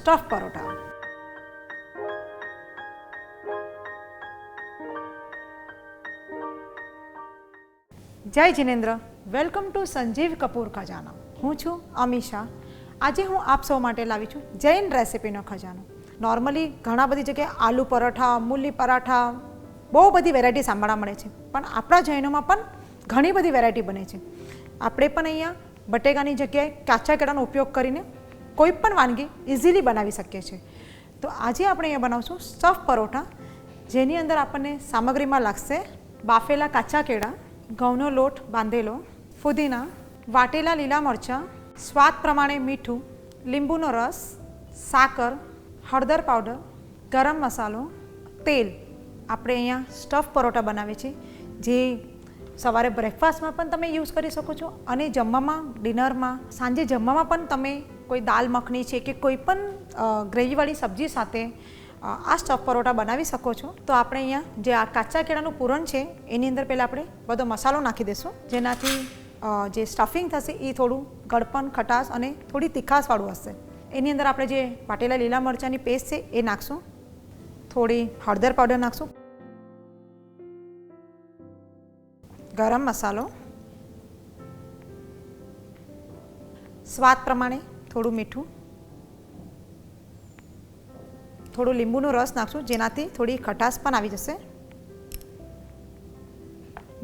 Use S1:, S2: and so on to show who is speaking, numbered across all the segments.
S1: Stuff paratha. જય Jinendra, welcome to Sanjeev Kapoor ખજાનો. હું છું અમીષા. આજે હું આપ સૌ માટે લાવી છું જૈન રેસિપીનો ખજાનો. નોર્મલી ઘણા બધી જગ્યાએ આલુ પરોઠા, મૂલી પરાઠા, બહુ બધી વેરાયટી સાંભળવા મળે છે, પણ આપણા જૈનોમાં પણ ઘણી બધી વેરાયટી બને છે. આપણે પણ અહીંયા બટેકાની જગ્યાએ કાચા કેળાનો ઉપયોગ કરીને કોઈ પણ વાનગી ઇઝીલી બનાવી શકીએ છીએ. તો આજે આપણે અહીંયા બનાવશું સ્ટફ પરોઠા, જેની અંદર આપણને સામગ્રીમાં લાગશે બાફેલા કાચા કેળા, ઘઉંનો લોટ બાંધેલો, ફુદીના, વાટેલા લીલા મરચાં, સ્વાદ પ્રમાણે મીઠું, લીંબુનો રસ, સાકર, હળદર પાવડર, ગરમ મસાલો, તેલ. આપણે અહીંયા સ્ટફ પરોઠા બનાવીએ છીએ, જે સવારે બ્રેકફાસ્ટમાં પણ તમે યુઝ કરી શકો છો અને જમવામાં, ડિનરમાં, સાંજે જમવામાં પણ તમે કોઈ દાલ મખની છે કે કોઈ પણ ગ્રેવીવાળી સબ્જી સાથે આ સ્ટફ પરોઠા બનાવી શકો છો. તો આપણે અહીંયા જે આ કાચા કેળાનું પૂરણ છે એની અંદર પહેલાં આપણે બધો મસાલો નાખી દઈશું, જેનાથી જે સ્ટફિંગ થશે એ થોડું ગળપણ, ખટાશ અને થોડી તીખાશવાળું હશે. એની અંદર આપણે જે વાટેલા લીલા મરચાંની પેસ્ટ છે એ નાખશું, થોડી હળદર પાવડર નાખશું, ગરમ મસાલો, સ્વાદ પ્રમાણે થોડું મીઠું, થોડું લીંબુનો રસ નાખશું, જેનાથી થોડી ખટાશ પણ આવી જશે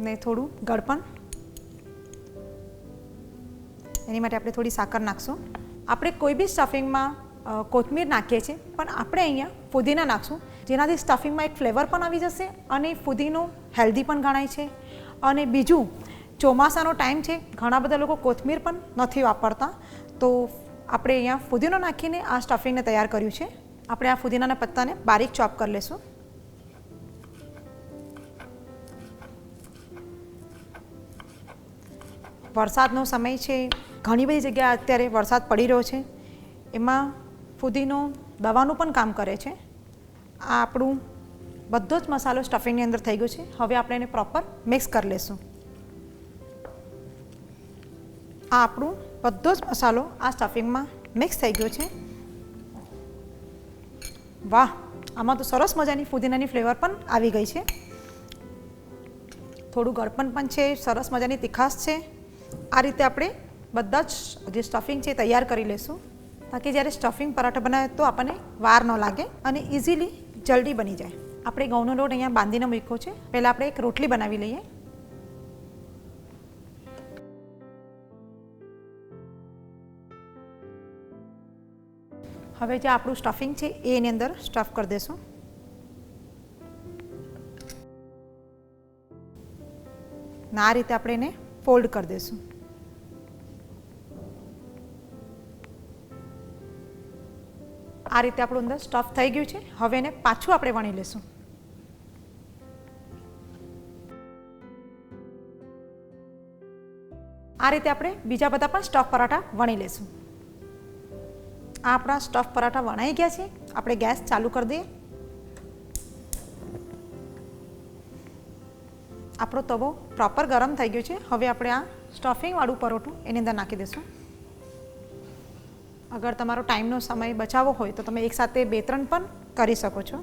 S1: ને થોડું ગળપણ. એની માટે આપણે થોડી સાકર નાખશું. આપણે કોઈ બી સ્ટફિંગમાં કોથમીર નાખીએ છીએ, પણ આપણે અહીંયા ફુદીના નાખશું, જેનાથી સ્ટફિંગમાં એક ફ્લેવર પણ આવી જશે અને ફુદીનો હેલ્ધી પણ ગણાય છે. અને બીજું, ચોમાસાનો ટાઈમ છે, ઘણા બધા લોકો કોથમીર પણ નથી વાપરતા, તો આપણે અહીંયા ફુદીનો નાખીને આ સ્ટફિંગને તૈયાર કર્યું છે. આપણે આ ફુદીનાના પત્તાને બારીક ચોપ કરી લઈશું. વરસાદનો સમય છે, ઘણી બધી જગ્યાએ અત્યારે વરસાદ પડી રહ્યો છે, એમાં ફુદીનો દવાનું પણ કામ કરે છે. આ આપણું બધો જ મસાલો સ્ટફિંગની અંદર થઈ ગયો છે. હવે આપણે એને પ્રોપર મિક્સ કરી લઈશું. આ આપણું બધો જ મસાલો આ સ્ટફિંગમાં મિક્સ થઈ ગયો છે. વાહ, આમાં તો સરસ મજાની ફુદીનાની ફ્લેવર પણ આવી ગઈ છે, થોડું ગળપણ પણ છે, સરસ મજાની તીખાશ છે. આ રીતે આપણે બધા જ જે સ્ટફિંગ છે તૈયાર કરી લઈશું, તાકી જ્યારે સ્ટફિંગ પરાઠા બનાવે તો આપણને વાર ન લાગે અને ઇઝીલી જલ્દી બની જાય. આપણે ઘઉંનો લોટ અહીંયા બાંધીને મૂક્યો છે. પહેલાં આપણે એક રોટલી બનાવી લઈએ. હવે જે આપણું સ્ટફિંગ છે એ એની અંદર સ્ટફ કરી દઈશું. આ રીતે આપણે એને ફોલ્ડ કરી દઈશું. આ રીતે આપણું અંદર સ્ટફ થઈ ગયું છે. હવે એને પાછું આપણે વણી લઈશું. આ રીતે આપણે બીજા બધા પણ સ્ટફ પરાઠા વણી લઈશું. આ આપણા સ્ટફ પરાઠા વણાઈ ગયા છે. આપણે ગેસ ચાલુ કરી દઈએ. આપણો તવો પ્રોપર ગરમ થઈ ગયો છે. હવે આપણે આ સ્ટફિંગવાળું પરોઠું એની અંદર નાખી દઈશું. અગર તમારો ટાઈમનો સમય બચાવવો હોય તો તમે એકસાથે 2-3 પણ કરી શકો છો.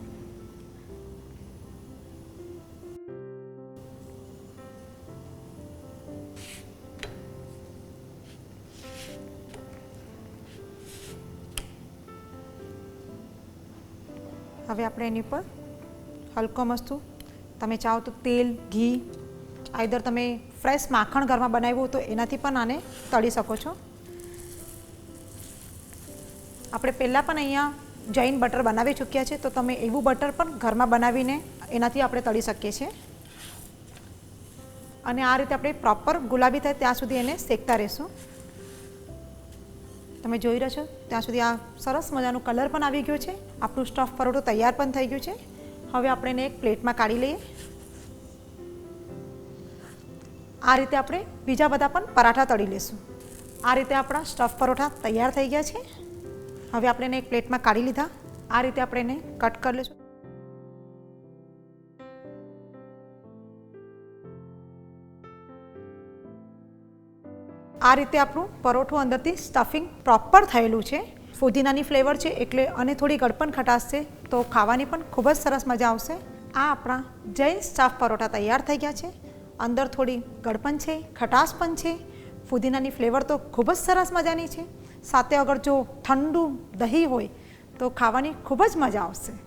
S1: હવે આપણે એની ઉપર હલકો મસ્તું, તમે ચાહો તો તેલ, ઘી, આઈધર તમે ફ્રેશ માખણ ઘરમાં બનાવ્યું હોય તો એનાથી પણ આને તળી શકો છો. આપણે પહેલાં પણ અહીંયા જૈન બટર બનાવી ચૂક્યા છે, તો તમે એવું બટર પણ ઘરમાં બનાવીને એનાથી આપણે તળી શકીએ છીએ. અને આ રીતે આપણે પ્રોપર ગુલાબી થાય ત્યાં સુધી એને શેકતા રહીશું. તમે જોઈ રહ્યા છો ત્યાં સુધી આ સરસ મજાનો કલર પણ આવી ગયો છે. આપણું સ્ટફ પરોઠું તૈયાર પણ થઈ ગયું છે. હવે આપણે એને એક પ્લેટમાં કાઢી લઈએ. આ રીતે આપણે બીજા બધા પણ પરાઠા તળી લઈશું. આ રીતે આપણા સ્ટફ પરોઠા તૈયાર થઈ ગયા છે. હવે આપણે એને એક પ્લેટમાં કાઢી લીધા. આ રીતે આપણે એને કટ કરી લઈશું. આ રીતે આપણું પરોઠું અંદરથી સ્ટફિંગ પ્રોપર થયેલું છે. ફુદીનાની ફ્લેવર છે એટલે અને થોડી ગળપણ ખટાશ છે, તો ખાવાની પણ ખૂબ જ સરસ મજા આવશે. આ આપણા જૈન સ્ટફ પરોઠા તૈયાર થઈ ગયા છે. અંદર થોડી ગળપણ છે, ખટાશ પણ છે, ફુદીનાની ફ્લેવર તો ખૂબ જ સરસ મજાની છે. સાથે અગર જો ઠંડુ દહીં હોય તો ખાવાની ખૂબ જ મજા આવશે.